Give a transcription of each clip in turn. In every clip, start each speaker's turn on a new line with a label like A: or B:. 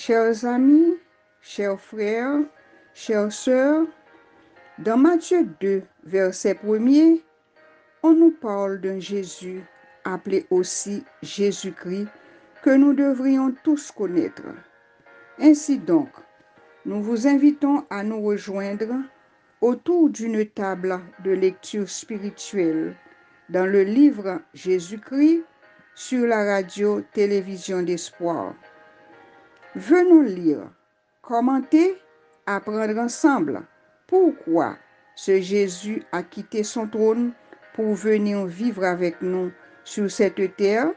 A: Chers amis, chers frères, chères sœurs, dans Matthieu 2, verset 1er, on nous parle d'un Jésus, appelé aussi Jésus-Christ, que nous devrions tous connaître. Ainsi donc, nous vous invitons à nous rejoindre autour d'une table de lecture spirituelle dans le livre Jésus-Christ sur la radio-télévision d'espoir. Venons lire, commenter, apprendre ensemble pourquoi ce Jésus a quitté son trône pour venir vivre avec nous sur cette terre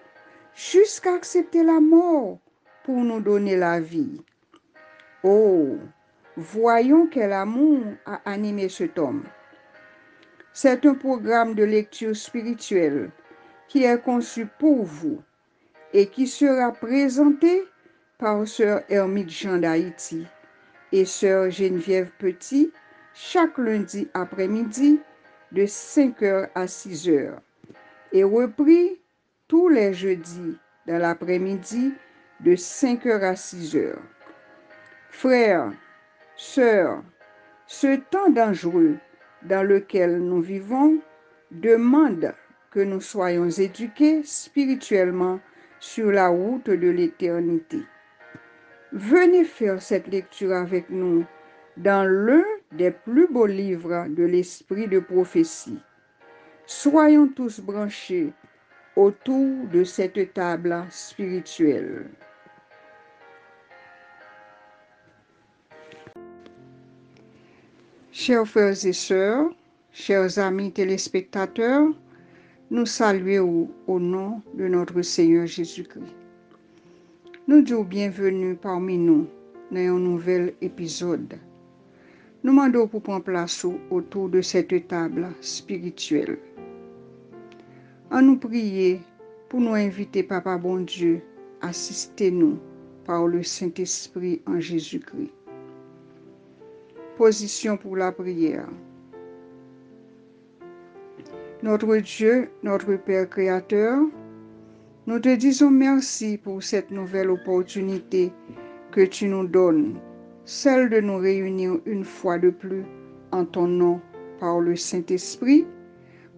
A: jusqu'à accepter la mort pour nous donner la vie. Oh, voyons quel amour a animé cet homme. C'est un programme de lecture spirituelle qui est conçu pour vous et qui sera présenté par Sœur Hermite Jean d'Haïti et Sœur Geneviève Petit chaque lundi après-midi de 5h à 6h et repris tous les jeudis dans l'après-midi de 5h à 6h. Frères, sœurs, ce temps dangereux dans lequel nous vivons demande que nous soyons éduqués spirituellement sur la route de l'éternité. Venez faire cette lecture avec nous dans l'un des plus beaux livres de l'esprit de prophétie. Soyons tous branchés autour de cette table spirituelle. Chers frères et sœurs, chers amis téléspectateurs, nous saluons au nom de notre Seigneur Jésus-Christ. Nous disons bienvenue parmi nous dans un nouvel épisode. Nous demandons pour prendre place autour de cette table spirituelle. En nous prier pour nous inviter, Papa bon Dieu, assistez-nous par le Saint-Esprit en Jésus-Christ. Position pour la prière. Notre Dieu, notre Père Créateur, nous te disons merci pour cette nouvelle opportunité que tu nous donnes, celle de nous réunir une fois de plus en ton nom par le Saint-Esprit,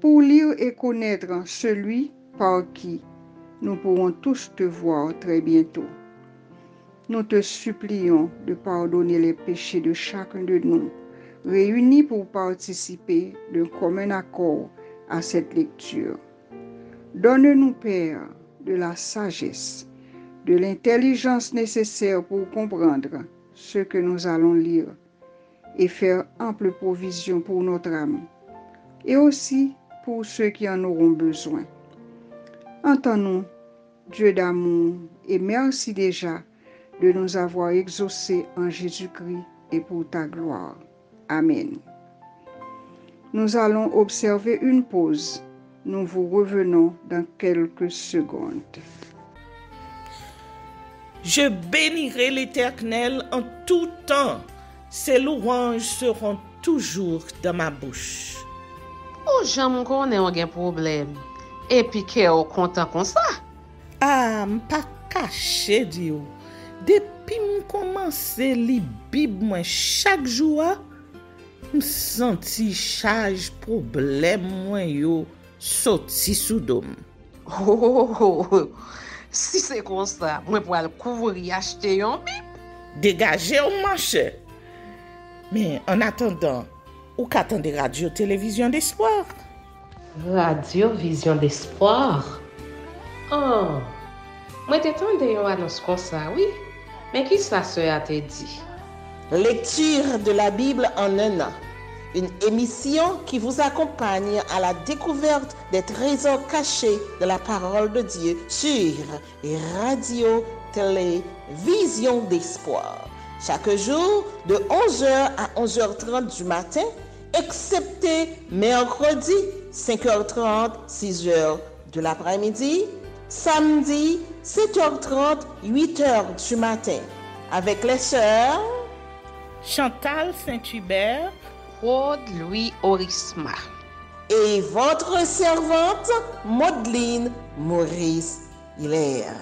A: pour lire et connaître celui par qui nous pourrons tous te voir très bientôt. Nous te supplions de pardonner les péchés de chacun de nous, réunis pour participer d'un commun accord à cette lecture. Donne-nous, Père, de la sagesse, de l'intelligence nécessaire pour comprendre ce que nous allons lire et faire ample provision pour notre âme et aussi pour ceux qui en auront besoin. Entends-nous, Dieu d'amour, et merci déjà de nous avoir exaucés en Jésus-Christ et pour ta gloire. Amen. Nous allons observer une pause. Nous vous revenons dans quelques secondes.
B: Je bénirai l'Éternel en tout temps. Ses louanges seront toujours dans ma bouche.
C: Oh, j'aime qu'on ait un problème. Et puis qu'on est content comme ça.
B: Ah, m'pas caché, Dio. Depuis m'commence li Bible moi chaque jour, m'senti charge problème moi yo sorti sous dôme.
C: Si c'est comme ça, moi pour aller couvrir acheter un Bible.
B: Dégager au marché. Mais en attendant, ou qu'attendez radio télévision d'espoir.
C: Radio Vision d'Espoir. Oh, moi t'attendais une annonce comme ça, oui. Mais qui ça a te dit?
D: Lecture de la Bible en un an. Une émission qui vous accompagne à la découverte des trésors cachés de la parole de Dieu sur Radio Télévision d'Espoir. Chaque jour de 11h à 11h30 du matin, excepté mercredi 5h30, 6h de l'après-midi, samedi 7h30, 8h du matin, avec les sœurs
B: Chantal Saint-Hubert,
C: Claude Louis Orisma
D: et votre servante Maudeline Maurice Hilaire.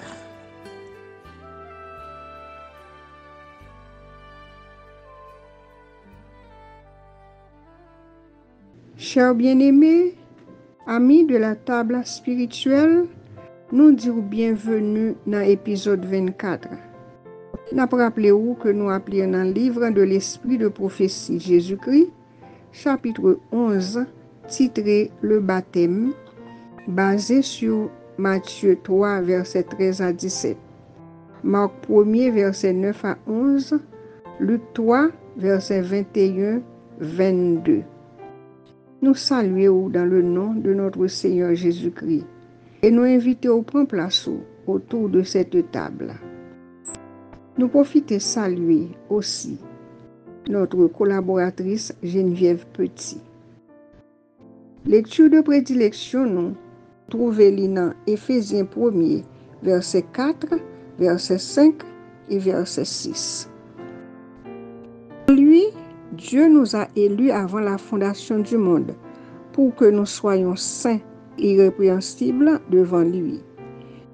A: Chers bien-aimés, amis de la table spirituelle, nous disons bienvenue dans l'épisode 24. Nous rappelons que nous appelons dans le livre de l'Esprit de prophétie Jésus-Christ, chapitre 11, titré Le baptême, basé sur Matthieu 3, versets 13 à 17, Marc 1, versets 9 à 11, Luc 3, versets 21-22. Nous saluons dans le nom de notre Seigneur Jésus-Christ et nous invitons à prendre place autour de cette table. Nous profitons saluer aussi notre collaboratrice Geneviève Petit. Lecture de prédilection, nous trouvons dans Éphésiens 1, verset 4, verset 5 et verset 6. Lui, Dieu nous a élus avant la fondation du monde pour que nous soyons saints et irrépréhensibles devant lui.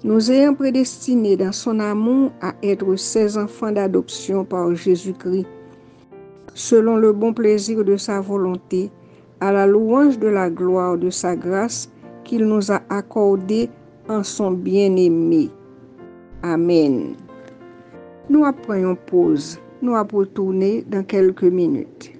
A: Nous ayons prédestinés dans son amour à être ses enfants d'adoption par Jésus-Christ, selon le bon plaisir de sa volonté, à la louange de la gloire de sa grâce qu'il nous a accordée en son bien-aimé. Amen. Nous prenons pause. Nous allons retourner dans quelques minutes.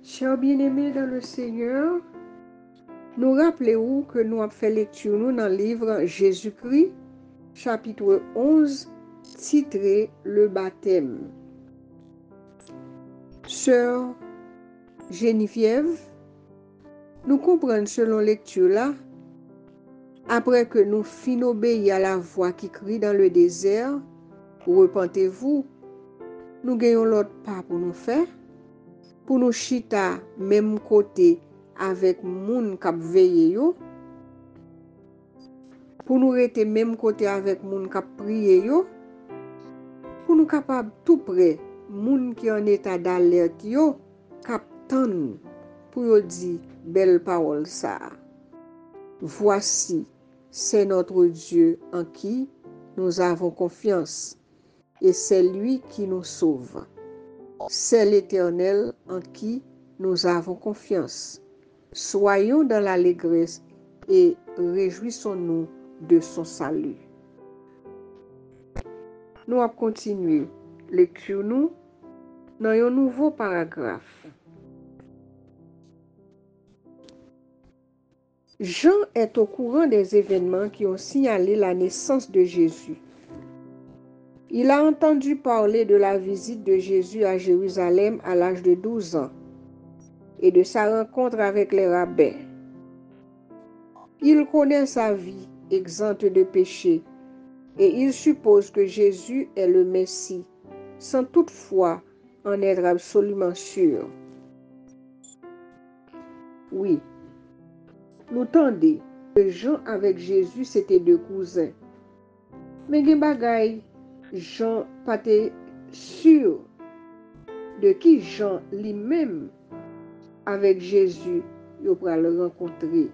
A: Chers bien-aimés dans le Seigneur, nous rappelons que nous avons fait lecture dans le livre Jésus-Christ, chapitre 11, titré Le baptême. Sœur Geneviève, nous comprenons selon lecture là, après que nous finissons obéir à la voix qui crie dans le désert, repentez-vous, nous gagnons l'autre pas pour nous faire. Pour nous chita même côté avec moun k'ap veille yo, pour nous rester même côté avec moun k'ap prier yo, pour nous capable tout près moun qui en état d'alerte yo k'ap tande pour yo di belle parole ça. Voici, c'est notre Dieu en qui nous avons confiance et c'est lui qui nous sauve. C'est l'Éternel en qui nous avons confiance. Soyons dans l'allégresse et réjouissons-nous de son salut. Nous allons continuer lecture nous dans un nouveau paragraphe. Jean est au courant des événements qui ont signalé la naissance de Jésus. Il a entendu parler de la visite de Jésus à Jérusalem à l'âge de 12 ans et de sa rencontre avec les rabbins. Il connaît sa vie exempte de péché et il suppose que Jésus est le Messie, sans toutefois en être absolument sûr. Oui, nous tendez que Jean avec Jésus c'était deux cousins. Mais gen bagay, Jean pas sûr de qui Jean lui-même avec Jésus il pourra le rencontrer.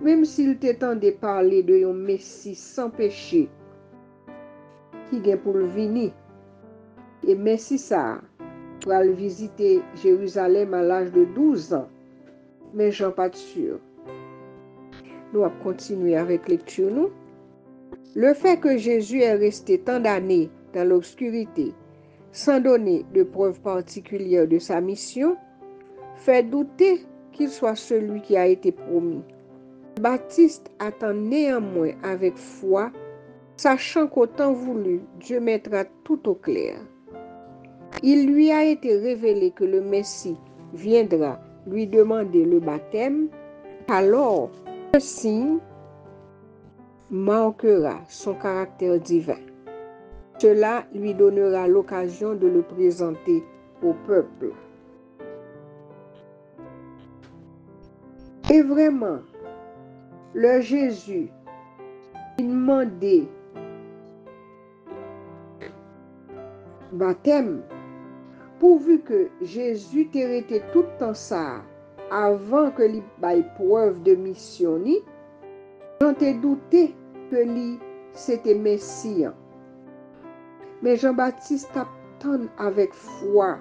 A: Même s'il t'étendait parler de un Messie sans péché qui vient pour le venir. Et Messie ça pour aller visiter Jérusalem à l'âge de 12 ans. Mais Jean pas sûr. Nous allons continuer avec lecture nous. Le fait que Jésus est resté tant d'années dans l'obscurité sans donner de preuves particulières de sa mission, fait douter qu'il soit celui qui a été promis. Baptiste attend néanmoins avec foi, sachant qu'au temps voulu, Dieu mettra tout au clair. Il lui a été révélé que le Messie viendra lui demander le baptême, alors le signe marquera son caractère divin. Cela lui donnera l'occasion de le présenter au peuple. Et vraiment, le Jésus demandait baptême, pourvu que Jésus t'ait été tout le temps ça, avant que lui baille preuve de mission ni, j'en t'ai douté que lui c'était Messie. Mais Jean-Baptiste attend avec foi.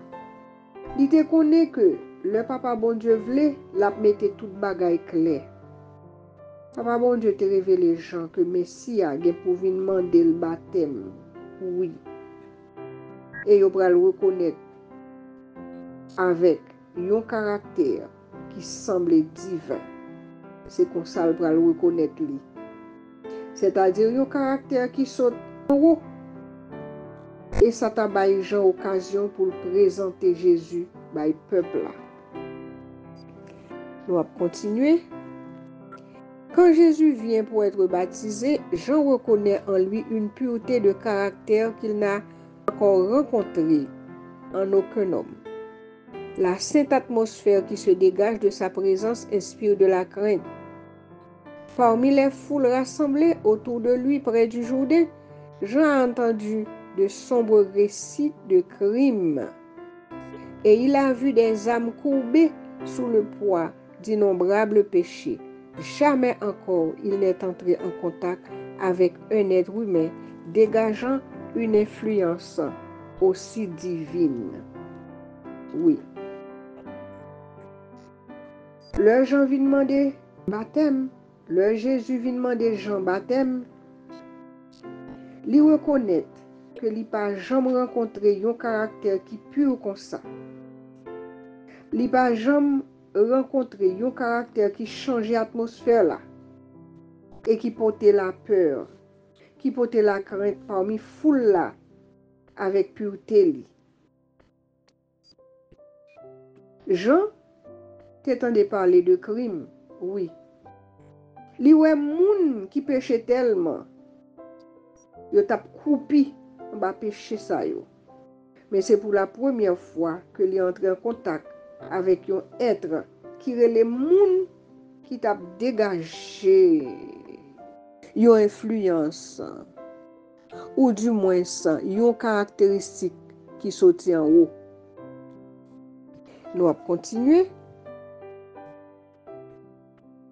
A: Il te connaît que le papa bon Dieu voulait, l'a mettait toute bagaille claire. Papa bon Dieu te révélé Jean que Messie a pour venir demander le baptême. Oui. Et il va le reconnaître avec un caractère qui semble divin. C'est comme ça qu'il va le reconnaître lui. C'est-à-dire un caractère qui saute en haut. Et ça t'a baillé Jean occasion pour présenter Jésus par le peuple là. Nous allons continuer. Quand Jésus vient pour être baptisé, Jean reconnaît en lui une pureté de caractère qu'il n'a encore rencontrée en aucun homme. La sainte atmosphère qui se dégage de sa présence inspire de la crainte. Parmi les foules rassemblées autour de lui près du Jourdain, Jean a entendu de sombres récits de crimes. Et il a vu des âmes courbées sous le poids d'innombrables péchés. Jamais encore il n'est entré en contact avec un être humain dégageant une influence aussi divine. Oui. Le Jean vient demander baptême. Le Jésus vient demander Jean baptême. Il reconnaît que il n'a pas jamais rencontré un caractère qui pur comme ça. Il n'a pas jamais rencontré un caractère qui change l'atmosphère là et qui portait la peur, qui portait la crainte parmi foule là avec pureté. Jean t'entendait parler de crime, oui. Li wè moun qui péchait tellement, yo tap coupi ba péché ça yo. Mais c'est pour la première fois que li entre en contact avec un être qui relè moun qui t'a dégagé une influence ou du moins une caractéristique qui sorti en haut. Nous allons continuer.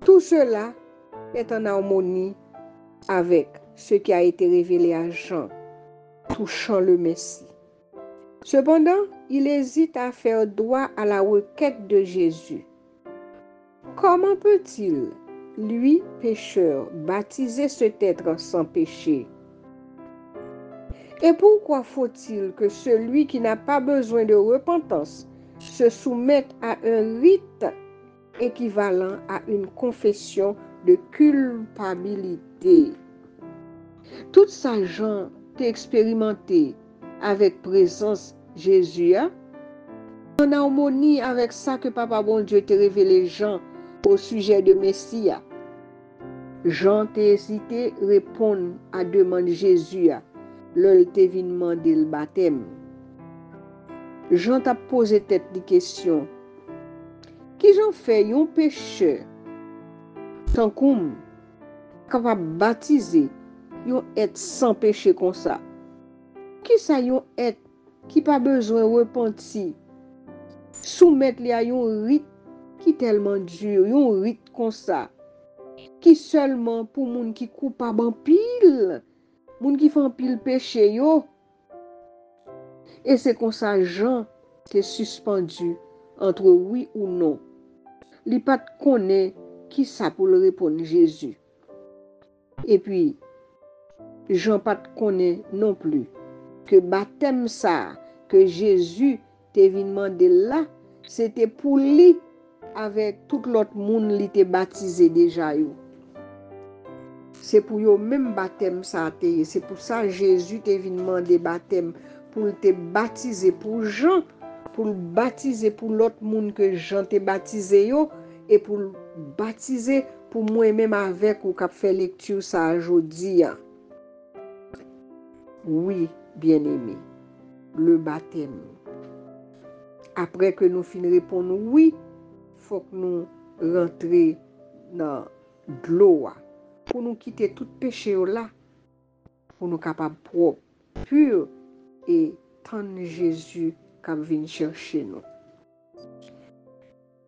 A: Tout cela est en harmonie avec ce qui a été révélé à Jean touchant le Messie. Cependant, il hésite à faire droit à la requête de Jésus. Comment peut-il, lui, pécheur, baptiser cet être sans péché? Et pourquoi faut-il que celui qui n'a pas besoin de repentance se soumette à un rite équivalent à une confession de culpabilité? Tout ça, Jean, t'es expérimenté avec présence Jésus, en harmonie avec ça que Papa bon Dieu t'a révélé Jean au sujet de Messie. Jean t'a hésité répondre à demande Jésus, l'ol t'a venu demander le baptême. Jean t'a posé tête des questions. Qui j'en fait un pécheur, tant qu'on capable baptiser un être sans péché comme ça? Qui ça un être qui pas besoin repentir, soumettre li à un rite qui tellement dur, un rite comme ça, qui seulement pour moun qui coupable en pile, moun qui font pile péché yo. Et c'est comme ça Jean t'est suspendu entre oui ou non. Li pas connaît qui ça pour le répondre Jésus. Et puis Jean pas connaît non plus que baptême ça que Jésus te vin demander là, c'était pour lui avec tout l'autre monde li te baptisé déjà yo. C'est pour yo même baptême ça te. C'est pour ça Jésus te vin demander baptême pour te baptiser pour Jean, pour le baptiser pour l'autre monde que Jean te baptisé yo et pour le baptiser pour moi-même avec ou k'ap fait lecture ça aujourd'hui. Oui, bien-aimé, le baptême. Après que nous finissons répondre oui, faut que nous rentrions dans l'eau pour nous quitter tout péché là, pour nous capables propres, purs et tendre Jésus qui vient chercher nous.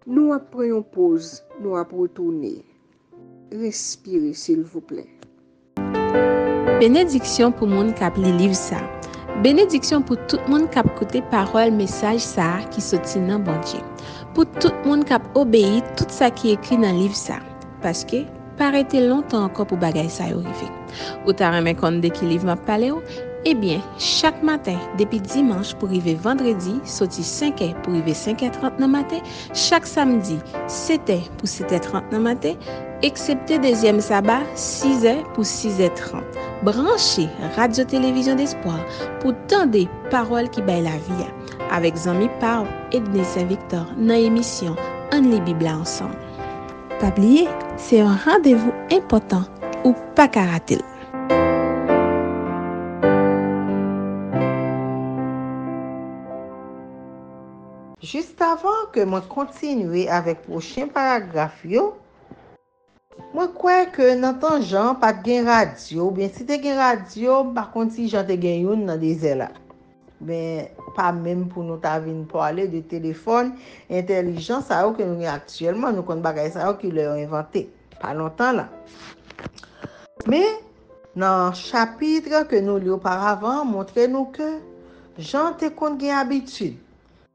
A: Nous après une pause, nous allons retourner. Respirez s'il vous plaît.
E: Bénédiction pour moun k'ap li liv ça. Bénédiction pour tout moun k'ap koute parole message ça qui sorti nan bon Dieu. Pour tout moun k'ap obéi tout ça qui écrit dans livre ça. Parce que paraît longtemps encore pour bagay ça yo rive. Ou ta remen konn de ki liv m'a parlé ou? Eh bien, chaque matin, depuis dimanche pour arriver vendredi, sorti 5h pour arriver 5h30 dans matin, chaque samedi, 7h pour 7h30 dans matin, excepté deuxième sabbat, 6h pour 6h30. Branchez Radio-Télévision d'Espoir pour tant des paroles qui baillent la vie. Avec Zami Pau et Denis Saint-Victor dans l'émission On lit Bible ensemble. Pas oublier, c'est un rendez-vous important ou pas qu'à rater.
D: Juste avant que moi continue avec le prochain paragraphe, moi crois que dans ton genre pas de radio, bien si tu as radio, par contre si j'en te gagne dans des ailes là. Mais pas même pour nous venir parler de téléphone intelligent ça que nous actuellement nous connaissons bagay ça qui l'ont inventé pas longtemps là. Mais dans le chapitre que nous lisons auparavant, montrez-nous que Jean te kon gen habitude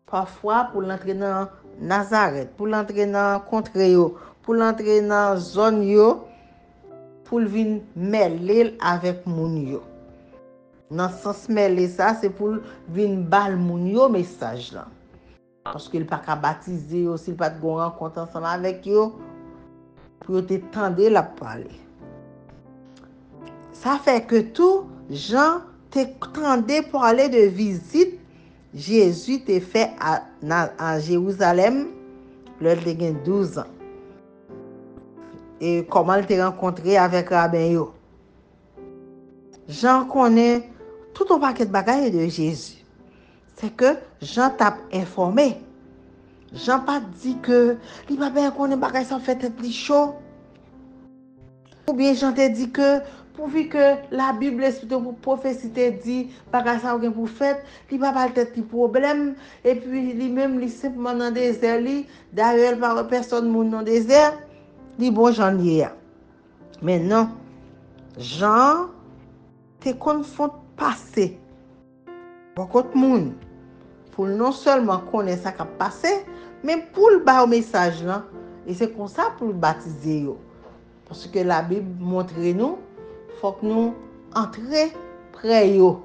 D: parfois pour l'entrer dans Nazareth, pour l'entrer dans contrée yo, pour l'entrer dans zone yo, pour venir mêler avec moun yo. Dans ce sens mêler ça, c'est pour venir bal moun yo message là. Parce qu'il pas qu'à baptiser yo, s'il pas de rencontre ensemble avec yo, pour te tendre la parler. Ça fait que tout Jean te tendait pour aller de visite Jésus te fait à Jérusalem lorsqu'il avait 12 ans. Et comment il t'a rencontré avec rabbin yo. Jean connaît tout un paquet de bagailles de Jésus. C'est que Jean t'a informé. Jean pas dit que il va bien connaître bagaille ça fait tête li chaud. Ou bien Jean t'a dit que pourvu que la Bible pour prophétie te dit bagaille ça ou pour fait, il va pas tête problème et puis lui-même il simplement dans désert li, d'ailleurs par personne moun dans désert, li bon Jean lié. Mais non, Jean te confond passé. Beaucoup de monde pour non seulement connaître ça qui a passé, mais pour le bas au message là, et c'est comme ça pour le baptiser yo. Parce que la Bible montre nous faut que nous entrions près yo.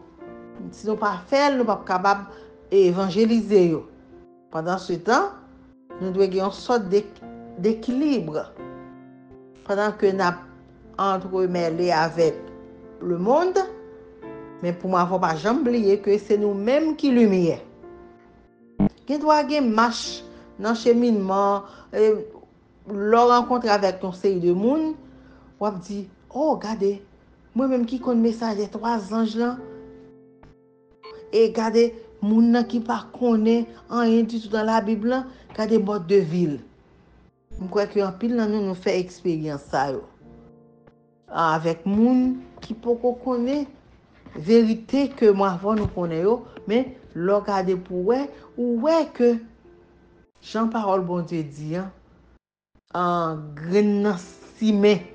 D: Si nous pas faire, nous pas capable évangéliser yo. Pendant ce temps, nous devons avoir une sorte d'équilibre. Pendant que nous entremêlés avec le monde, mais pour moi, il ne faut pas jamais oublier que c'est nous-mêmes qui lumière. Nous devons avoir une marche dans le cheminement, leur rencontre avec un série de monde, on dit, oh, regardez, moi-même qui connais le message des 3 anges là, et regardez, moun qui pas connaît rien du tout dans la Bible là, regardez mode de ville. Je crois que en pile nous fait expérience ça yo. Avec moun qui peut connaître vérité que moi avant nous connaissons, mais regarder pour ouais que Jean parole bon Dieu dit en grain cimé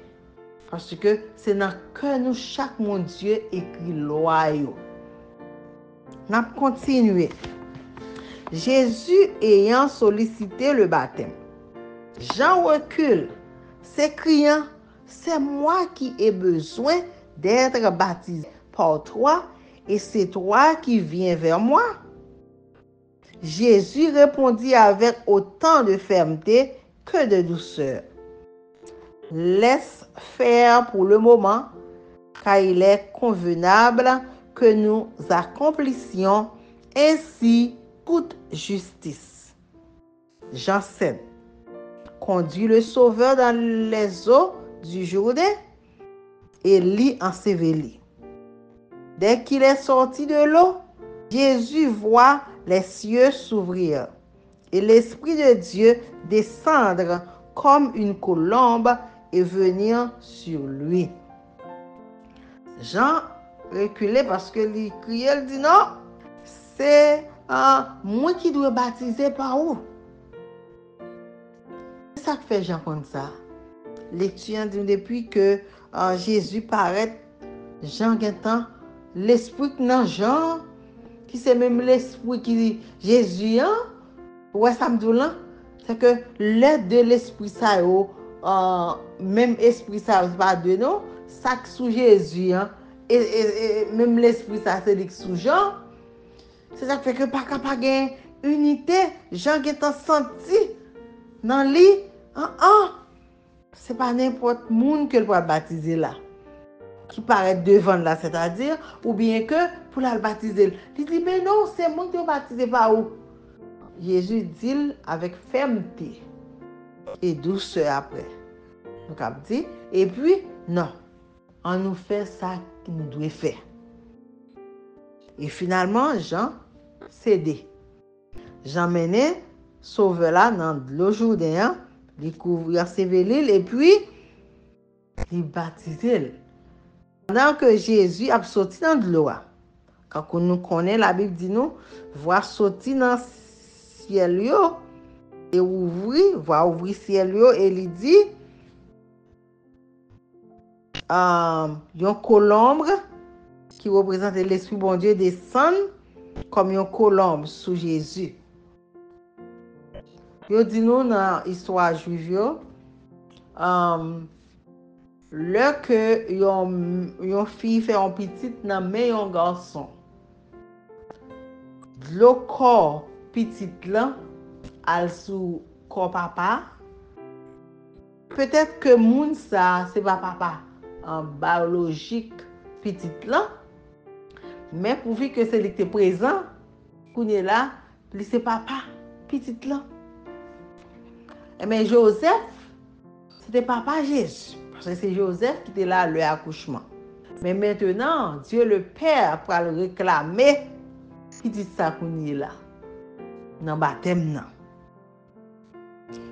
D: parce que c'est dans cœur nous chaque mon Dieu écrit loi yo. N'a continuer. Jésus ayant sollicité le baptême, Jean recule, s'écriant, c'est moi qui ai besoin d'être baptisé par toi et c'est toi qui viens vers moi. Jésus répondit avec autant de fermeté que de douceur. Laisse faire pour le moment, car il est convenable que nous accomplissions ainsi toute justice. Jean 7. Conduit le Sauveur dans les eaux du Jourdain et l'y ensevelit. Dès qu'il est sorti de l'eau, Jésus voit les cieux s'ouvrir et l'Esprit de Dieu descendre comme une colombe et venir sur lui. Jean reculait parce que il criait, il dit non, c'est moi qui dois baptiser par où? C'est ça que fait Jean comme ça. Lecture depuis que Jésus paraît, Jean Guintan, l'esprit dans Jean, qui c'est même l'esprit qui Jésus, ouais, ça me dit là, c'est que l'aide de l'esprit ça, même esprit ça, pas de non, ça sous Jésus, et même l'esprit ça, c'est sous Jean. C'est ça qui fait que pas capable de unité, Jean Guintan senti dans lui, c'est pas n'importe monde que le va baptiser là. Qui paraît devant là, c'est-à-dire, ou bien que pour la baptiser. Il dit, mais non, c'est moi qui vais baptiser par où? Jésus dit avec fermeté et douceur après. Donc, il dit, et puis, non, on nous fait ça qu'il nous doit faire. Et finalement, Jean cédé. Jean mené, Sauveur là dans l'eau Jourdain, il couvrir ses véliles et puis, il baptisait. Pendant que Jésus a sorti dans l'eau, quand nous connaissons, la Bible dit nous, voir sortir dans le ciel et ouvrir, voir ouvrir le ciel et il dit, une colombe qui représente l'Esprit bon Dieu descend comme une colombe sous Jésus. Il dit nous dans l'histoire juive, le que yon fille fait un petit nan men yon garçon. Le corps petit là al sous corps papa. Peut-être que moun ça c'est pas papa en biologique petit là. Mais pourvu que c'est était présent, kounye là, li c'est papa petit là. Et mais Joseph c'était papa Jésus. Parce que c'est Joseph qui était là à l'accouchement. Mais maintenant, Dieu le Père pour le réclamer, il dit ça qu'on est là. Dans le baptême, non.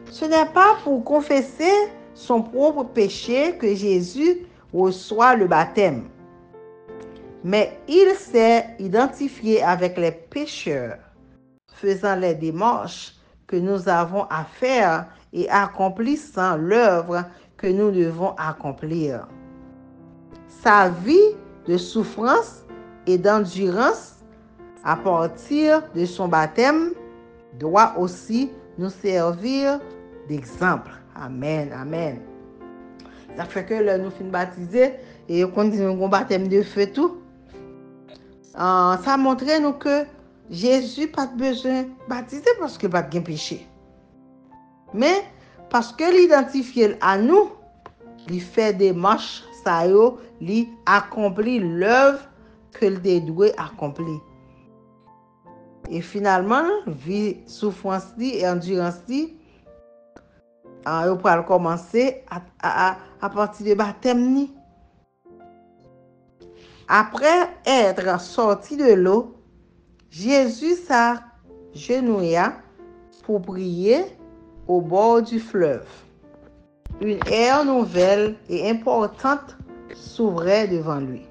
D: Ce n'est pas pour confesser son propre péché que Jésus reçoit le baptême. Mais il s'est identifié avec les pécheurs, faisant les démarches que nous avons à faire et accomplissant l'œuvre que nous devons accomplir. Sa vie de souffrance et d'endurance à partir de son baptême doit aussi nous servir d'exemple. Amen, amen. Ça fait que nous finissons baptiser et on continue un baptême de feu tout. Ça montre nous que Jésus n'a pas besoin de baptiser parce qu'il n'a pas de péché. Mais parce que l'identifier à nous, il fait des marches, ça il accomplit l'œuvre que le doit accomplir. Et finalement, vie souffrance et endurance on peut commencer à partir du baptême. Après être sorti de l'eau, Jésus s'agenouilla pour prier au bord du fleuve. Une ère nouvelle et importante s'ouvrait devant lui.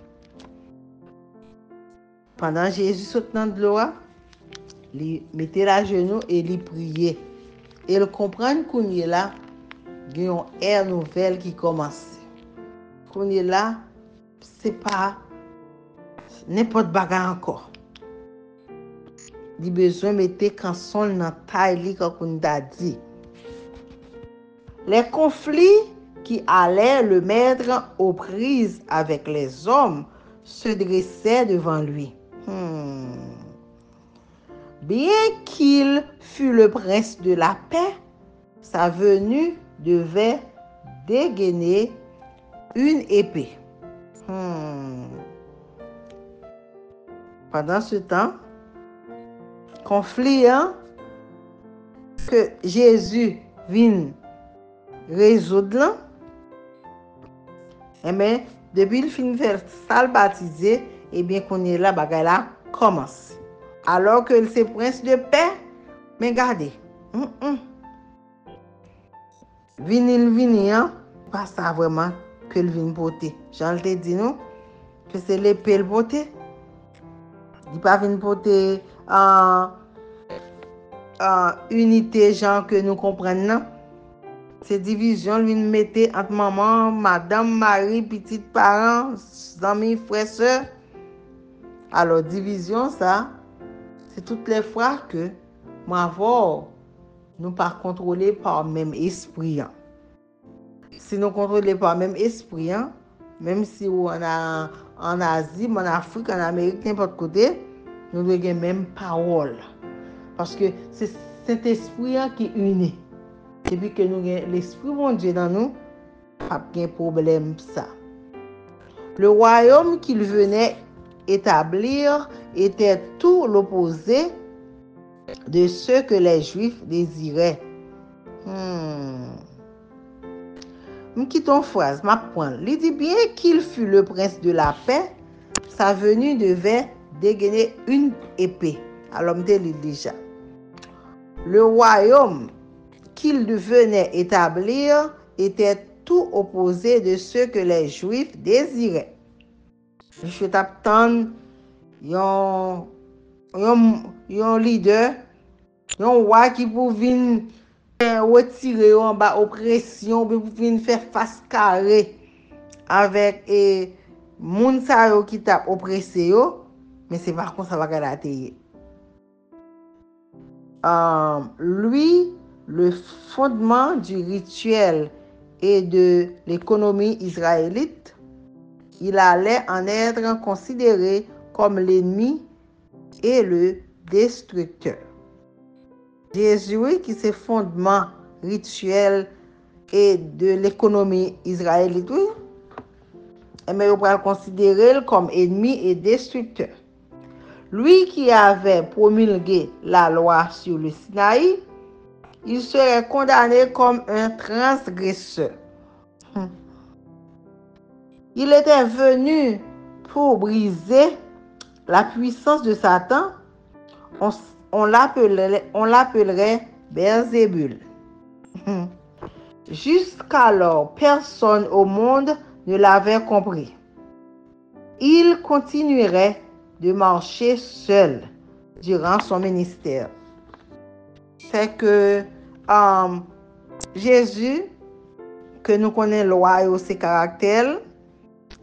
D: Pendant Jésus sortant de l'eau, il mettait la genou et il priait. Et il comprend qu'on est là, il y a une ère nouvelle qui commence. Qu'on est là, c'est pas n'importe bagarre encore. Il a besoin de mettre canson dans la taille, comme on a dit. Les conflits qui allaient le mettre aux prises avec les hommes se dressaient devant lui. bien qu'il fût le prince de la paix, sa venue devait dégainer une épée. Pendant ce temps, conflit que Jésus vient résoudre, mais depuis le fin faire ça baptisé, et bien qu'on est là, bagaille là commence. Alors que c'est prince de paix, mais regardez, vini, pas ça vraiment que le vin porter. Jean te dit nous que c'est l'épée le porter. Il pas vin porter en unité genre que nous comprenons. C'est division lui mettait entre maman, madame, mari, petits parents, amis, frères, sœurs. Alors division ça, c'est toutes les fois que nous pas contrôlés par le même esprit. Si nous contrôlés par le même esprit, même si on a en Asie, en Afrique, en Amérique, n'importe côté, nous devons avoir la même parole. Parce que c'est cet esprit qui unit. Depuis que nous avons l'esprit de Dieu dans nous, pas de problème ça. Le royaume qu'il venait établir était tout l'opposé de ce que les Juifs désiraient. Quittons phrase, ma point. Il dit bien qu'il fût le prince de la paix, sa venue devait dégainer une épée. Alors, je dis déjà. Le royaume qu'il venait établir était tout opposé de ce que les Juifs désiraient. Je t'attends un leader, un roi qui pouvait retirer en bas oppression, pour venir faire face carré avec les gens qui t'a oppressé, mais c'est pas comme ça va gagner. Lui, le fondement du rituel et de l'économie israélite, il allait en être considéré comme l'ennemi et le destructeur. Jésus, qui c'est fondement rituel et de l'économie israélite, mais on va le considérer comme ennemi et destructeur. Lui qui avait promulgué la loi sur le Sinaï, il serait condamné comme un transgresseur. Il était venu pour briser la puissance de Satan. On l'appellerait Beelzébul. Jusqu'alors, personne au monde ne l'avait compris. Il continuerait de marcher seul durant son ministère. C'est que Jésus, que nous connaissons loi et ses caractères,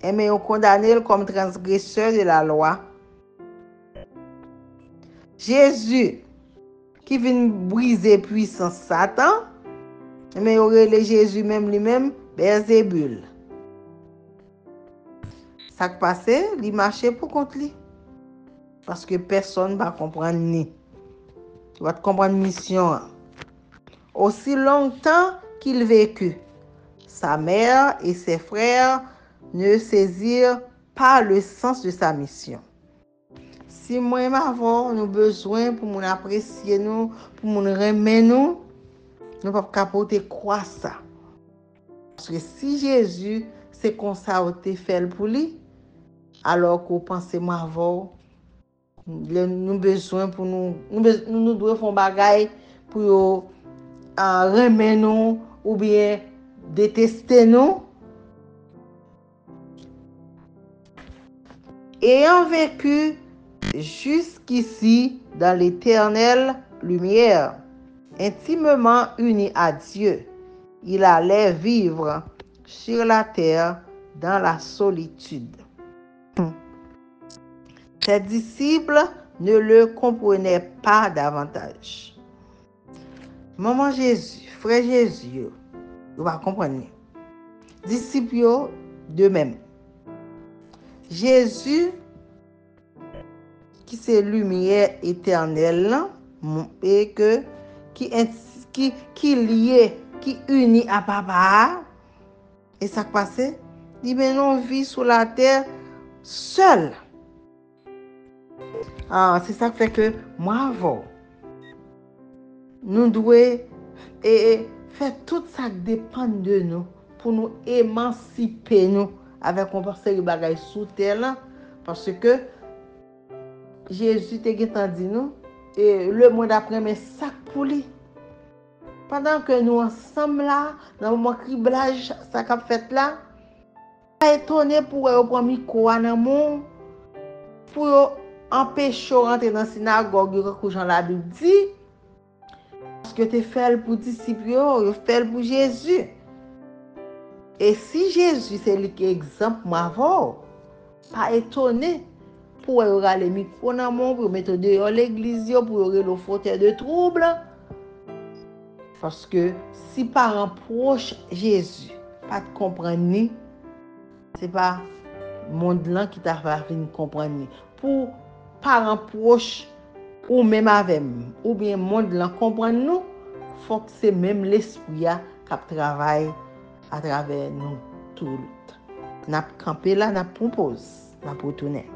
D: mais on condamné comme transgresseur de la loi. Jésus, qui vient briser puissance Satan, mais on relève Jésus même lui-même, Beelzébul. Ça qui passe, il marchait pour contre lui. Parce que personne ne va comprendre ni. Tu vas comprendre mission. Aussi longtemps qu'il vécut, sa mère et ses frères ne saisirent pas le sens de sa mission. Si moi et ma voix, nous avons besoin pour nous apprécier, nous, pour nous remettre, nous ne pouvons pas capoter quoi ça. Parce que si Jésus, c'est comme ça qu'il fait pour lui, alors qu'on pense ma voix, nous besoin pour nous devons faire bagaille pour remettre nous ou bien détester nous. Ayant vécu jusqu'ici dans l'éternelle lumière, intimement uni à Dieu, il allait vivre sur la terre dans la solitude. Ses disciples ne le comprenaient pas davantage. Maman Jésus, frère Jésus, vous va comprendre. Disciples de même. Jésus, qui c'est lumière éternelle là, et que qui lié, qui unit à papa. Et ça passe, dit mais non vit sur la terre seul. Ah, c'est ça qui fait que moi avant nous devons faire tout ça qui dépend de nous pour nous émanciper nous avec un passé de bagaille sous terre là, parce que Jésus te dit nous et le monde après mais ça pour lui. Pendant que nous ensemble là dans le moment criblage ça qu'a fait là, pas étonné pour prendre micro dans monde pour empêcher rentrer dans la synagogue que Jean la Bible dit. Parce que tu fais pour disciples, tu fais pour Jésus. Et si Jésus c'est l'exemple, moi, pas étonné pour avoir les micros dans le monde, pour mettre dehors l'église, pour avoir le fauteuil de trouble. Parce que si parents proches Jésus, pas de comprendre, c'est pas le monde là qui t'a fait comprendre. Pour parents proches, ou même avec ou bien monde là comprendre nous, faut que c'est même l'esprit qui travaille à travers nous tout. N'a campé là, n'a propose, n'a retourner.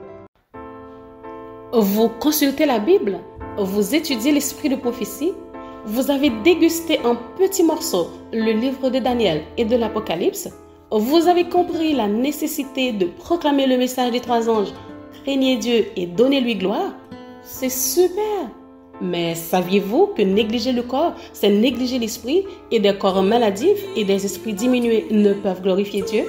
C: Vous consultez la Bible, vous étudiez l'esprit de prophétie, vous avez dégusté en petits morceaux le livre de Daniel et de l'Apocalypse, vous avez compris la nécessité de proclamer le message des 3 anges, craignez Dieu et donnez-lui gloire. C'est super! Mais saviez-vous que négliger le corps, c'est négliger l'esprit, et des corps maladifs et des esprits diminués ne peuvent glorifier Dieu?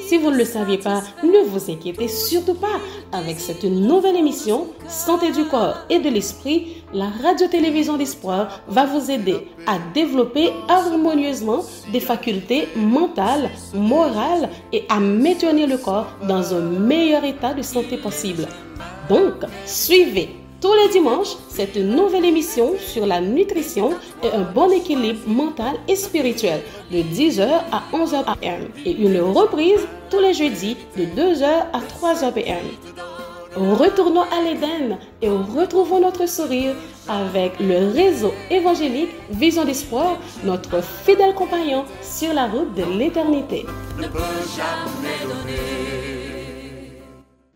C: Si vous ne le saviez pas, ne vous inquiétez surtout pas. Avec cette nouvelle émission, Santé du corps et de l'esprit, la radio-télévision d'espoir va vous aider à développer harmonieusement des facultés mentales, morales et à maintenir le corps dans un meilleur état de santé possible. Donc, suivez tous les dimanches cette nouvelle émission sur la nutrition et un bon équilibre mental et spirituel de 10h à 11h p.m. et une reprise tous les jeudis de 2h à 3h p.m. Retournons à l'Éden et retrouvons notre sourire avec le réseau évangélique Vision d'Espoir, notre fidèle compagnon sur la route de l'éternité.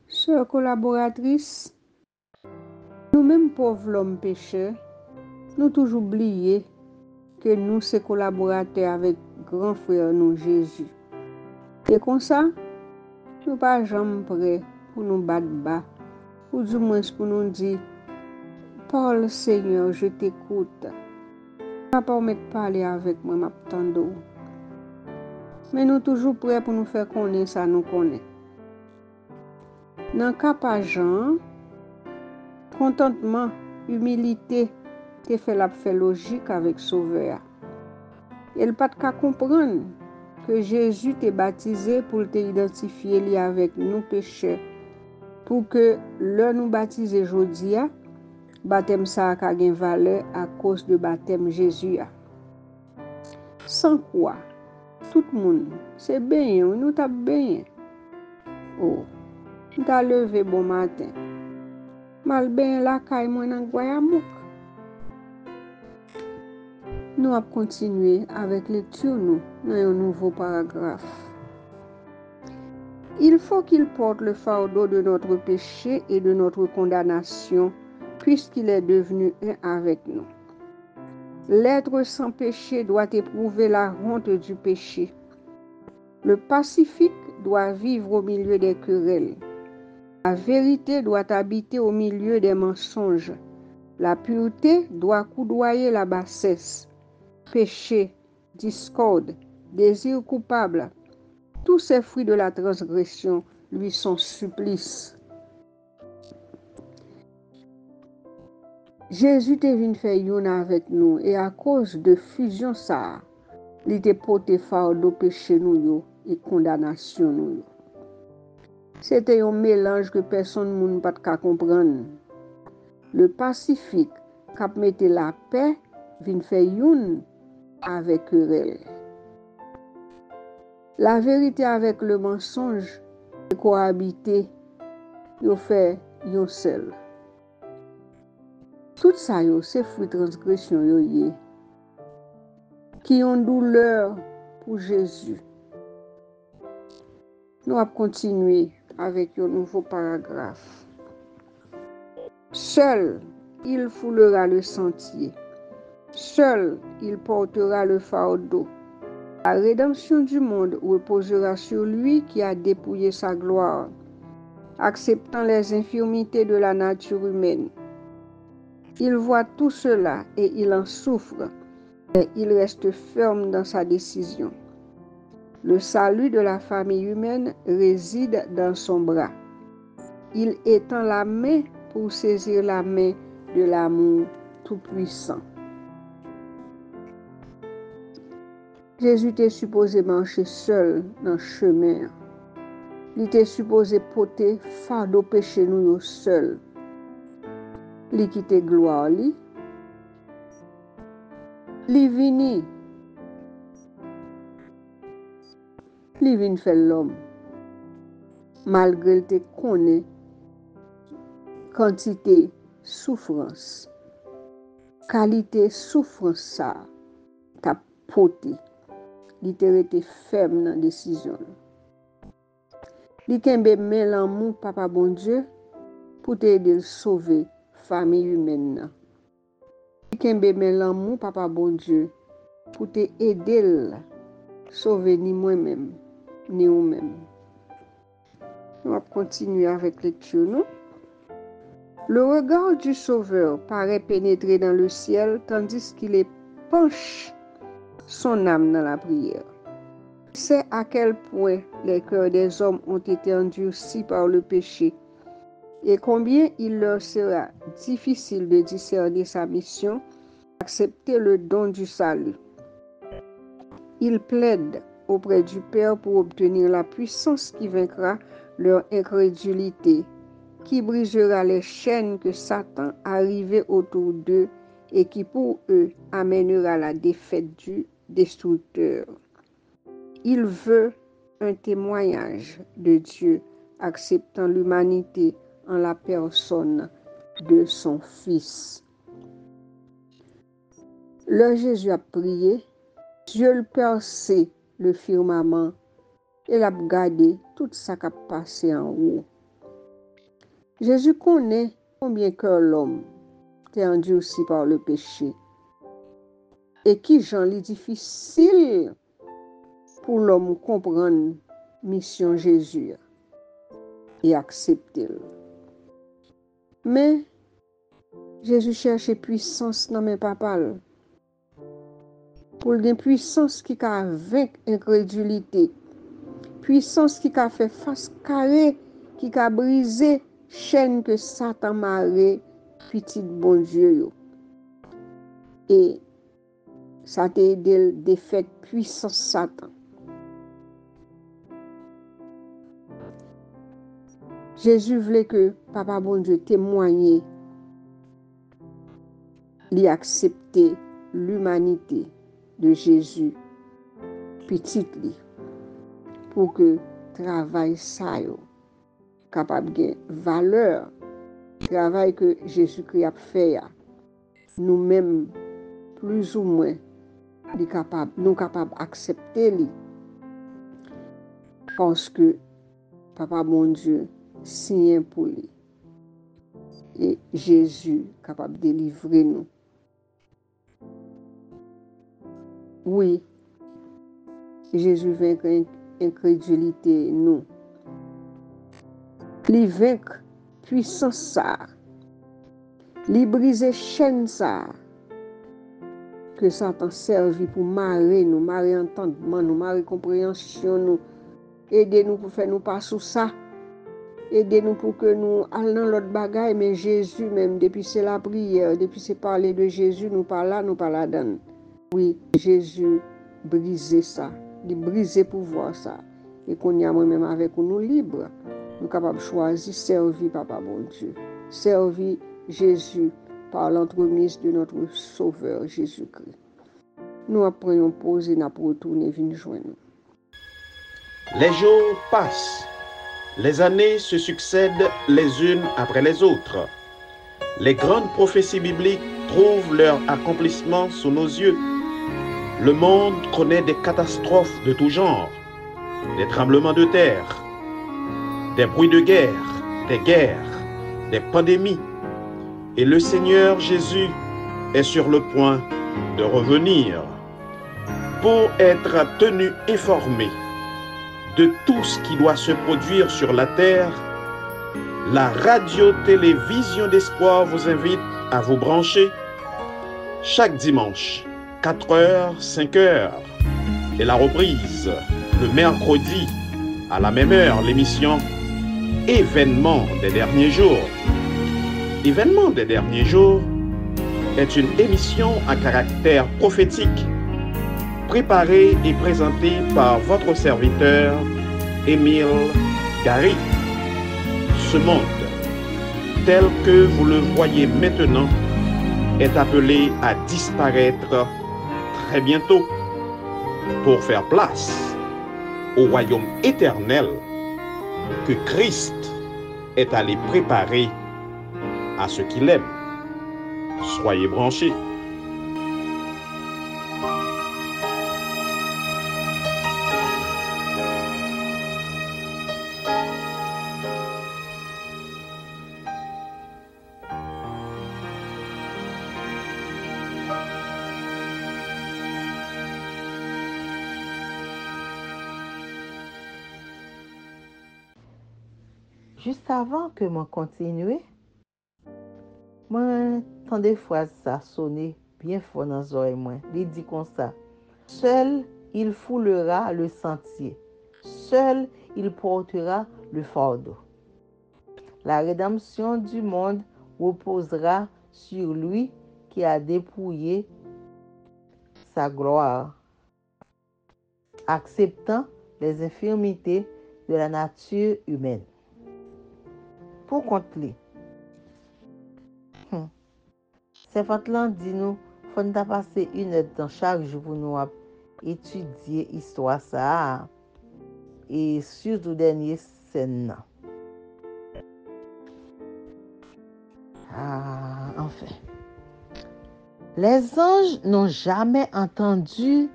A: Sœur collaboratrice, nous-mêmes pauvres l'homme pécheur, nous toujours oublié que nous sommes collaborateurs avec grand frère nous Jésus. Et comme ça, nous pas jamais prêts pour nous battre bas, ou du moins pour nous dire, parle Seigneur, je t'écoute. Pas permettre de parler avec moi, m'attendre. Mais nous toujours prêts pour nous faire connaître ça, nous connaît. Dans le cas par Jean, contentement, humilité, te fait la fait logique avec Sauveur. Il pas de comprendre que Jésus t'est baptisé pour te identifier li avec nous pécheurs, pour que le nous baptiser aujourd'hui, baptême ça a gain valeur à cause de baptême Jésus. Sans quoi, tout le monde, c'est bien, nous t'a bien. Oh, nous t'a levé bon matin. Mal ben la caille moi nan Guayamouk. Nous allons continuer avec lecture nous dans un nouveau paragraphe. Il faut qu'il porte le fardeau de notre péché et de notre condamnation, puisqu'il est devenu un avec nous. L'être sans péché doit éprouver la honte du péché. Le pacifique doit vivre au milieu des querelles. La vérité doit habiter au milieu des mensonges. La pureté doit coudoyer la bassesse. Péché, discorde, désir coupable, tous ces fruits de la transgression lui sont supplices. Jésus te venu faire yon avec nous et à cause de fusion ça, il te porté fardeau péché nous yo et condamnation nous yo. C'était un mélange que personne ne peut pas comprendre. Le pacifique qui mettait la paix vient faire yon avec querelle. La vérité avec le mensonge cohabiter, yo fait yon seul. Tout ça, c'est fruit transgression yo, qui ont douleur pour Jésus. Nous allons continuer avec un nouveau paragraphe. Seul, il foulera le sentier. Seul, il portera le fardeau. La rédemption du monde reposera sur lui qui a dépouillé sa gloire, acceptant les infirmités de la nature humaine. Il voit tout cela et il en souffre, mais il reste ferme dans sa décision. Le salut de la famille humaine réside dans son bras. Il étend la main pour saisir la main de l'amour tout-puissant. Jésus était supposé marcher seul dans le chemin. Il était supposé porter fardeau péché nous seul. Il quittait gloire li. Il vini. Il vient faire l'homme. Malgré il te connaît quantité souffrance, qualité souffrance ça t'a porté. Il était ferme dans la décision. Il kembe men l'amour papa bon Dieu pour t'aider à sauver famille humaine. Il kembe men l'amour papa bon Dieu pour t'aider à sauver ni moi-même ni vous-même. On va continuer avec lecture, non? Le regard du Sauveur paraît pénétrer dans le ciel tandis qu'il penche son âme dans la prière. C'est à quel point les cœurs des hommes ont été endurcis par le péché et combien il leur sera difficile de discerner sa mission, accepter le don du salut. Il plaide auprès du Père pour obtenir la puissance qui vaincra leur incrédulité, qui brisera les chaînes que Satan a rivées autour d'eux et qui pour eux amènera la défaite du destructeur. Il veut un témoignage de Dieu acceptant l'humanité en la personne de son Fils. Le Jésus a prié, Dieu le perçait le firmament et l'a regardé tout ça qui a passé en haut. Jésus connaît combien que l'homme est endurci par le péché et qui j'en est difficile pour l'homme comprendre mission Jésus et accepter. Mais Jésus cherchait puissance dans mes papas pour une puissance qui a vaincre incrédulité, puissance qui a fait face carré, qui a brisé chaîne que Satan marre petit bon Dieu. Et ça t'a aidé à défaire puissance Satan. Jésus voulait que Papa bon Dieu témoigne, lui accepter l'humanité de Jésus, petit lui, pour que travail ça capable de valeur, travail que Jésus-Christ a fait, nous-mêmes plus ou moins nous capables d'accepter lui, parce que Papa bon Dieu signe pour lui. Et Jésus capable de délivrer nous. Oui, Jésus vaincre incrédulité nous. Il vaincre puissance ça. Il brise chaîne ça. Que Satan servi pour marrer nous, marrer entendement nous, marrer compréhension nous. Aidez-nous pour faire nous pas sous ça. Aidez-nous pour que nous allons dans l'autre bagaille, mais Jésus même, depuis c'est la prière, depuis c'est parler de Jésus, nous pas là dedans. Oui, Jésus brisait ça, il brisait pouvoir ça. Et qu'on y a moi-même avec nous libres, nous capables de choisir servir Papa bon Dieu, servir Jésus par l'entremise de notre Sauveur Jésus-Christ. Nous apprenons pause et nous retourner venir joindre nous.
F: Les jours passent, les années se succèdent les unes après les autres. Les grandes prophéties bibliques trouvent leur accomplissement sous nos yeux. Le monde connaît des catastrophes de tout genre, des tremblements de terre, des bruits de guerre, des pandémies. Et le Seigneur Jésus est sur le point de revenir pour être tenu informé de tout ce qui doit se produire sur la terre. La radio-télévision d'espoir vous invite à vous brancher chaque dimanche, 4h, 5h, et la reprise le mercredi à la même heure, l'émission Événements des derniers jours. Événements des derniers jours est une émission à caractère prophétique préparée et présentée par votre serviteur Émile Gary. Ce monde, tel que vous le voyez maintenant, est appelé à disparaître très bientôt pour faire place au royaume éternel que Christ est allé préparer à ceux qui l'aiment. Soyez branchés.
G: Juste avant que je continue, j'entends des fois ça sonner bien fort dans les oreilles. Il dit comme ça: seul il foulera le sentier, seul il portera le fardeau. La rédemption du monde reposera sur lui qui a dépouillé sa gloire, acceptant les infirmités de la nature humaine. Pour compter, c'est Fatlan dit nous, faut nous passer une heure dans chaque jour pour nous étudier l'histoire ça et surtout dernier scène. Enfin, les anges n'ont jamais entendu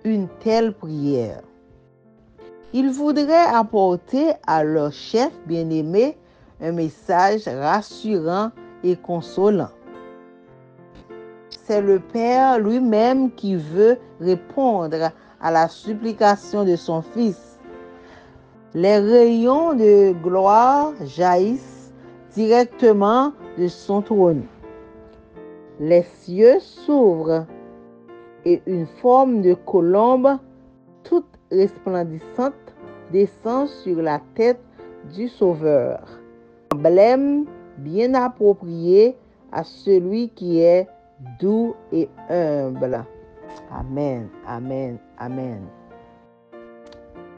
G: une telle prière. Ils voudraient apporter à leur chef bien-aimé un message rassurant et consolant. C'est le Père lui-même qui veut répondre à la supplication de son Fils. Les rayons de gloire jaillissent directement de son trône. Les cieux s'ouvrent et une forme de colombe toute resplendissante descend sur la tête du Sauveur. Emblème bien approprié à celui qui est doux et humble. Amen, amen, amen.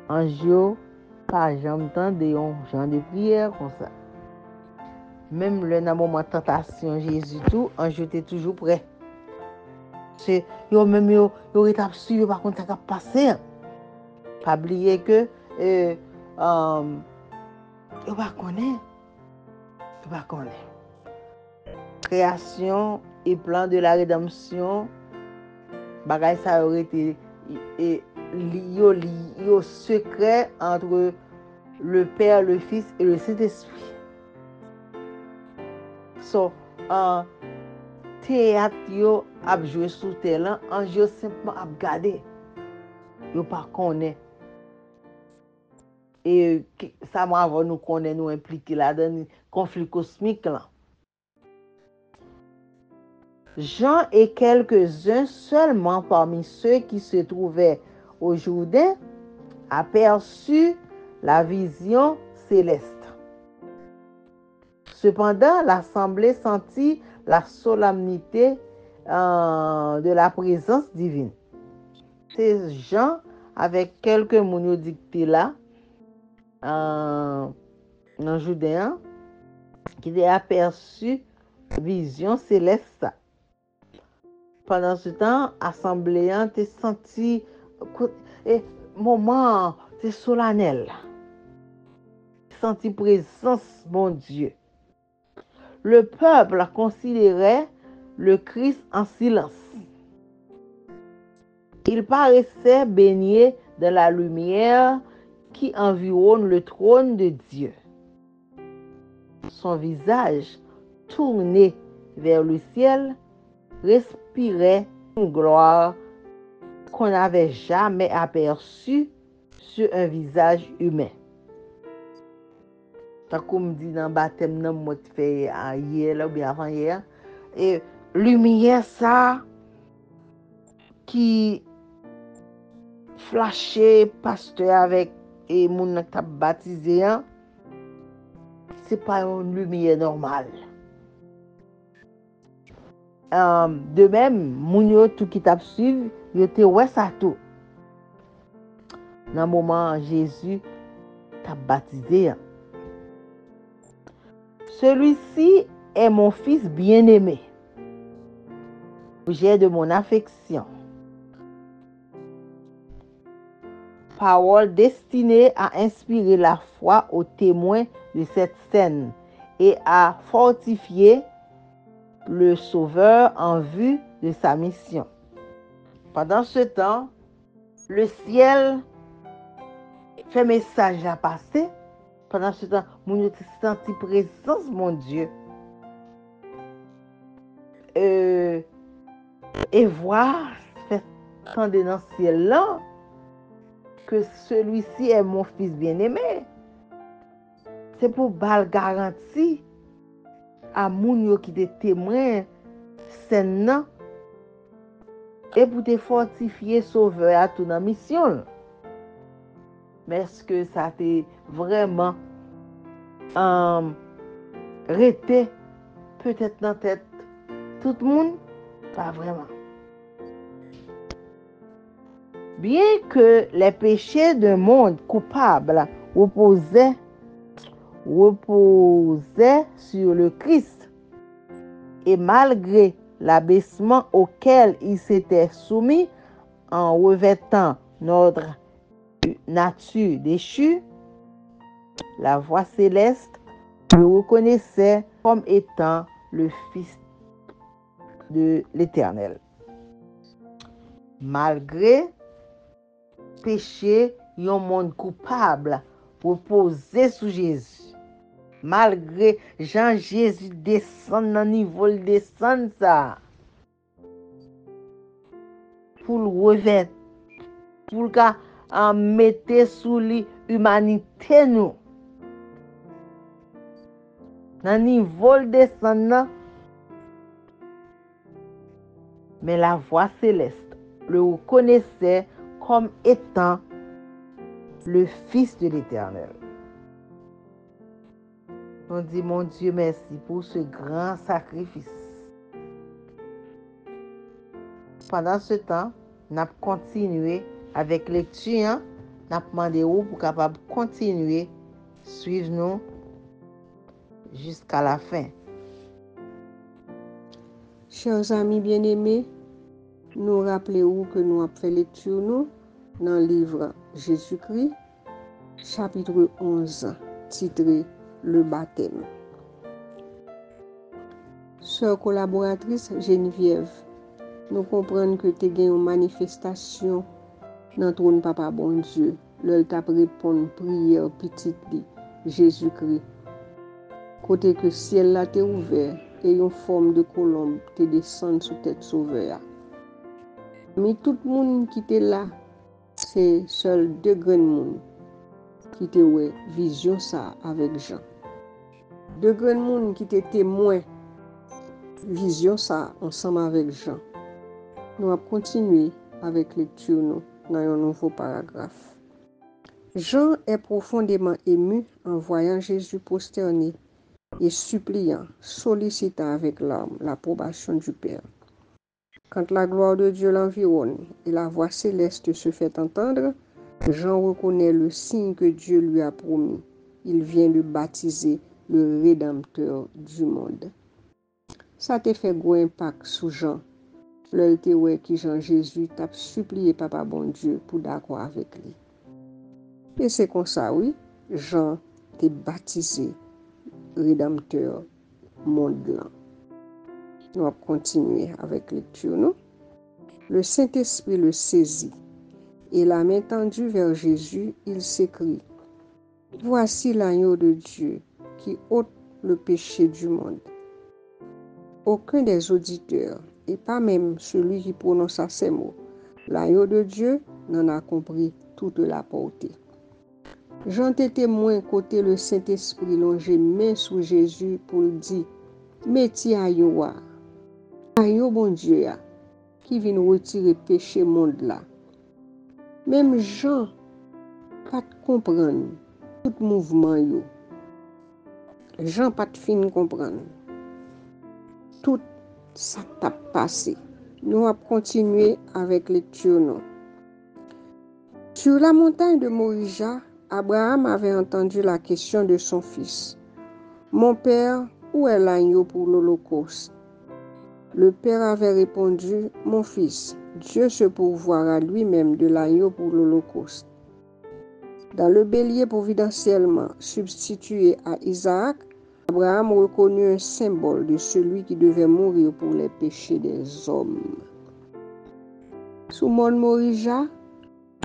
G: Anjo, pas jamais entendu un genre de prière comme ça. Même le moment de tentation Jésus tout, anjo était toujours prêt. C'est yo même yo étape suivre par contre ça va passer. Pas oublier que yo pas connaît. Création et plan de la rédemption, bagay ça aurait été yo secret entre le Père, le Fils et le Saint-Esprit. So, théâtre yo ap joué sous terre, ange yo simplement ap gade. Yo pas connaît. Et ça m'a avant nous connaît nous impliqué là dans le conflit cosmique là. Jean et quelques-uns seulement parmi ceux qui se trouvaient au Jourdain aperçurent la vision céleste. Cependant, l'assemblée sentit la solennité de la présence divine. C'est Jean avec quelques mounios dictés là dans Jourdain qui a aperçu vision céleste. Pendant ce temps, l'assemblée a senti moment c'est solennel. Senti présence, mon Dieu. le peuple considérait le Christ en silence. Il paraissait baigné dans la lumière qui environne le trône de Dieu. Son visage, tourné vers le ciel, respirait une gloire qu'on n'avait jamais aperçue sur un visage humain. Tant qu'on me dit dans le baptême, non, moi, tu fais hier, là, ou bien avant-hier, et lumière, ça, qui flashait pasteur avec et moun qui t'a baptisé, hein, c'est pas une lumière normale. De même, moun yo tout qui t'a suivi, yo te ouais ça tout. Dans le moment Jésus t'a baptisé. Hein. Celui-ci est mon fils bien-aimé, objet de mon affection. Parole destinée à inspirer la foi aux témoins de cette scène et à fortifier le Sauveur en vue de sa mission. Pendant ce temps, le ciel fait message à passer. Pendant ce temps, mon senti présence, mon Dieu. Et voir, fait entendre dans le ciel là, que celui-ci est mon fils bien-aimé. C'est pour bal garantie à moun qui te témoin scène nan et pour te fortifier sauveur à ton mission. Mais est-ce que ça t'est vraiment resté peut-être dans la tête tout le monde? Pas vraiment. Bien que les péchés d'un monde coupable reposaient sur le Christ, et malgré l'abaissement auquel il s'était soumis en revêtant notre nature déchue, la voix céleste le reconnaissait comme étant le Fils de l'Éternel. Malgré péché, un monde coupable reposé sous Jésus. Malgré Jean-Jésus descend dans le niveau, descend ça. Pour le revêtir, pour le mettre sous l'humanité nous. Dans le niveau descend, mais la voix céleste le reconnaissait comme étant le Fils de l'Éternel. On dit, mon Dieu, merci pour ce grand sacrifice. Pendant ce temps, nous avons continué avec lecture. Nous avons demandé pour capable continuer à suivre nous jusqu'à la fin.
A: Chers amis bien-aimés, nous rappelons que nous avons fait lecture nous dans le livre Jésus-Christ, chapitre 11, titré Le baptême. Sœur collaboratrice Geneviève, nous comprenons que tu as une manifestation dans le trône Papa bon Dieu. L'heure t'a répondre prière petite li Jésus-Christ. Côté que ciel là t'est ouvert et une forme de colombe te descend sous tête sauveur. Mais tout le monde qui était là, c'est seul deux grands monde qui te ouais vision ça avec Jean. Deux grands monde qui te témoin vision ça ensemble avec Jean. Nous allons continuer avec lecture nous dans un nouveau paragraphe. Jean est profondément ému en voyant Jésus prosterné et suppliant, sollicitant avec larmes l'approbation du Père. Quand la gloire de Dieu l'environne et la voix céleste se fait entendre, Jean reconnaît le signe que Dieu lui a promis. Il vient de baptiser le Rédempteur du monde. Ça te fait gros impact sur Jean. L'heure ouais qui Jean Jésus t'a supplié Papa bon Dieu pour d'accord avec lui. Et c'est comme ça, oui, Jean t'est baptisé Rédempteur monde là. Nous allons continuer avec lecture, non? Le Saint-Esprit le saisit, et la main tendue vers Jésus, il s'écrie: Voici l'agneau de Dieu qui ôte le péché du monde. Aucun des auditeurs, et pas même celui qui prononça ces mots, l'agneau de Dieu, n'en a compris toute la portée. Jean était témoin côté le Saint-Esprit longé main sous Jésus pour le dire: Mettez agneau, agneau bon Dieu, qui vient retirer péché monde là. Même Jean pas comprendre tout mouvement yo. Jean pas fin comprendre tout ça t'a passé. Nous allons continuer avec lecture non. Sur la montagne de Morija, Abraham avait entendu la question de son fils. Mon père, où est l'agneau pour l'Holocauste? Le père avait répondu: Mon fils, Dieu se pourvoira lui-même de l'agneau pour l'Holocauste. Dans le bélier providentiellement substitué à Isaac, Abraham reconnut un symbole de celui qui devait mourir pour les péchés des hommes. Sous Mont Morija,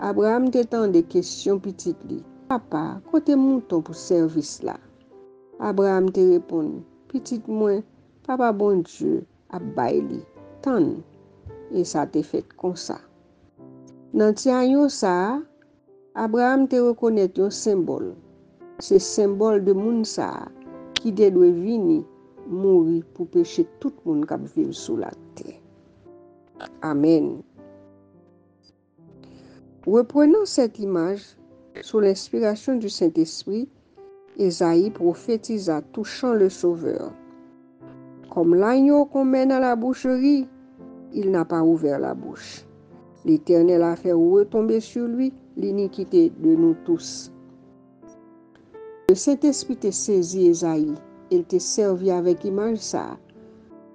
A: Abraham t'étend des questions petites li. Papa, côté mouton pour service là. Abraham te répond: Petite moi, papa bon Dieu a baili, tan. Et ça te fait comme ça. Dans ti agneau ça, Abraham te reconnaît un symbole. C'est symbole de moun ça qui doit venir mourir pour pécher tout le monde qui vit sous la terre. Amen. Reprenons cette image sous l'inspiration du Saint-Esprit. Ésaïe prophétisa touchant le Sauveur. Comme l'agneau qu'on mène à la boucherie, il n'a pas ouvert la bouche. L'Éternel a fait retomber sur lui l'iniquité de nous tous. Le Saint-Esprit t'a saisi Ésaïe, il t'a servi avec image ça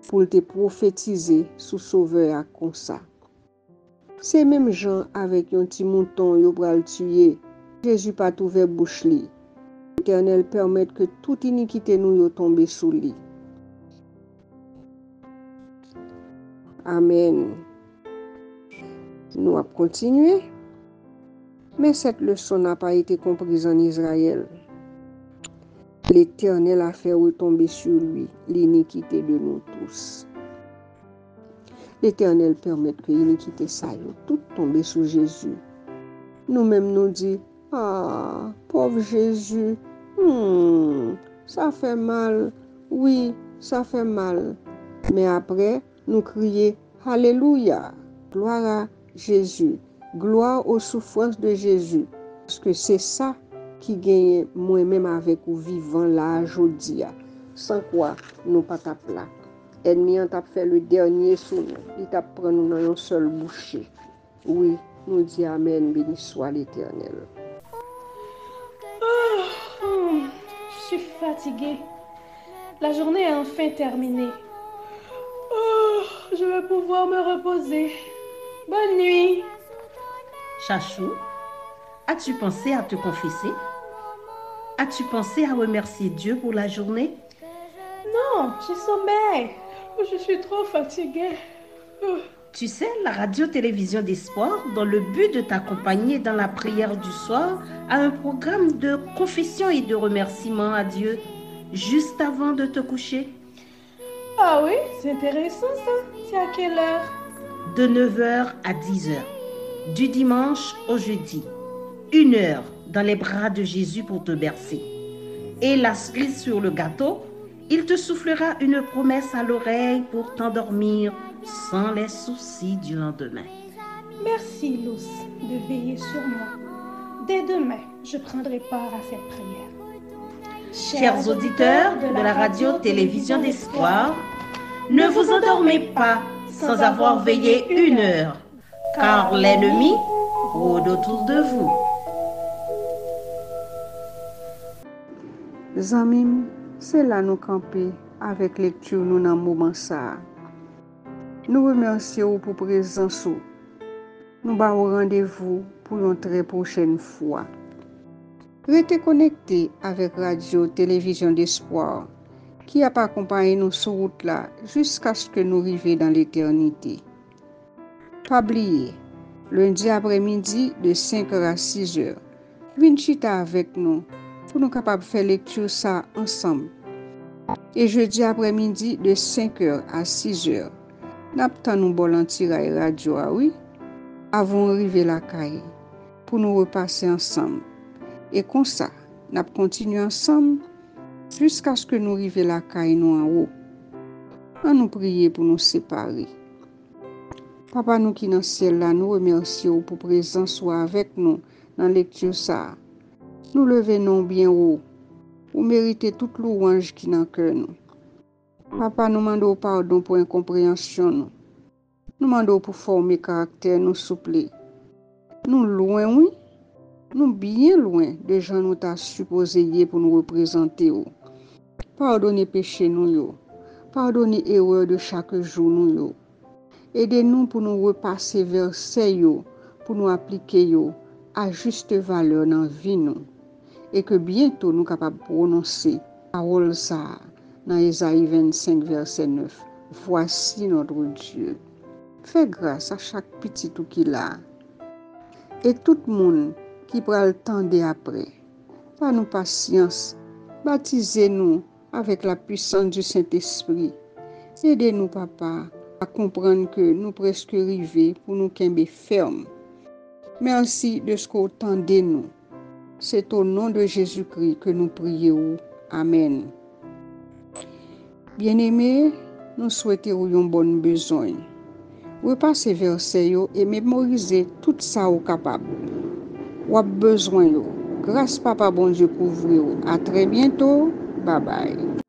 A: pour te prophétiser sous Sauveur comme ça. C'est même Jean avec un petit mouton yo pral tuer. Jésus pas ouvert bouche li. L'Éternel permet que toute iniquité nous yo tombe sous lui. Amen. Nous allons continuer. Mais cette leçon n'a pas été comprise en Israël. L'Éternel a fait retomber sur lui l'iniquité de nous tous. L'Éternel permet que l'iniquité ça tout tombe sur Jésus. Nous-mêmes nous disons: Ah, pauvre Jésus, ça fait mal. Oui, ça fait mal. Mais après, nous crions: Alléluia, gloire à Jésus, gloire aux souffrances de Jésus. Parce que c'est ça qui gagne moi-même avec vous vivant là aujourd'hui. Sans quoi, nous pas tape là. Ennemi a fait le dernier sous nous. Il t'a pris nous dans une seule bouchée. Oui, nous disons Amen, béni soit l'Éternel.
C: Je suis fatiguée. La journée est enfin terminée. Je vais pouvoir me reposer. Bonne nuit.
H: Chachou, as-tu pensé à te confesser? As-tu pensé à remercier Dieu pour la journée?
C: Non, je sommeille. Je suis trop fatiguée.
H: Tu sais, la radio-télévision d'espoir, dans le but de t'accompagner dans la prière du soir, a un programme de confession et de remerciement à Dieu, juste avant de te coucher.
C: Ah oui, c'est intéressant ça. C'est à quelle heure?
H: De 9h à 10h, du dimanche au jeudi. 1 heure dans les bras de Jésus pour te bercer. Et la cerise sur le gâteau, il te soufflera une promesse à l'oreille pour t'endormir sans les soucis du lendemain.
C: Merci, Luce, de veiller sur moi. Dès demain, je prendrai part à cette prière.
H: Chers auditeurs de la radio-télévision d'espoir, ne vous endormez pas sans avoir veillé 1 heure, car l'ennemi rôde autour de vous.
A: Zamim, c'est là nous camper avec lecture nous dans moment ça. Nous remercions pour présence. Nous avons rendez-vous pour une très prochaine fois. Restez connectés avec Radio Télévision d'Espoir qui a accompagné nous sur route là jusqu'à ce que nous arrivions dans l'éternité. Pas oublier, lundi après-midi de 5h à 6h, viens chita avec nous pour nous capables de faire lecture ça ensemble. Et jeudi après-midi de 5h à 6h, n'attend nous bon tiraille radio oui, avant d'arriver la caille pour nous repasser ensemble. Et comme ça, nous continuons ensemble jusqu'à ce que nous arrivions la caille nous en haut. On nous prier pour nous séparer. Papa nous qui dans le ciel là, nous remercions pour présence soit avec nous dans la lecture ça. Nous levons bien haut. Vous méritez toute louange qui dans le cœur nous. Papa nous demandons pardon pour incompréhension nous. Nous demandons pour former caractère nous souple. Nous loin oui. Nous bien loin de gens nous t'a supposé pour nous représenter. Pardonnez péché nous yo. Pardonnez erreur de chaque jour nous yo. Aidez-nous pour nous repasser verset yo, pour nous appliquer yo à juste valeur dans vie nous. Et que bientôt nous capables de prononcer parole ça dans Ésaïe 25 verset 9. Voici notre Dieu. Fais grâce à chaque petit tout qui l'a. Et tout le monde qui prend le temps d'après. Par nous patience, baptisez-nous avec la puissance du Saint-Esprit. Aidez-nous, Papa, à comprendre que nous presque arrivés pour nous camber ferme. Merci de ce qu'on tendez nous. C'est au nom de Jésus-Christ que nous prions. Amen. Bien-aimés, nous souhaitons une bonne besogne. Repassez verset et mémorisez tout ça au capable. Ou a besoin yo. Grâce Papa bon Dieu couvre. À très bientôt. Bye bye.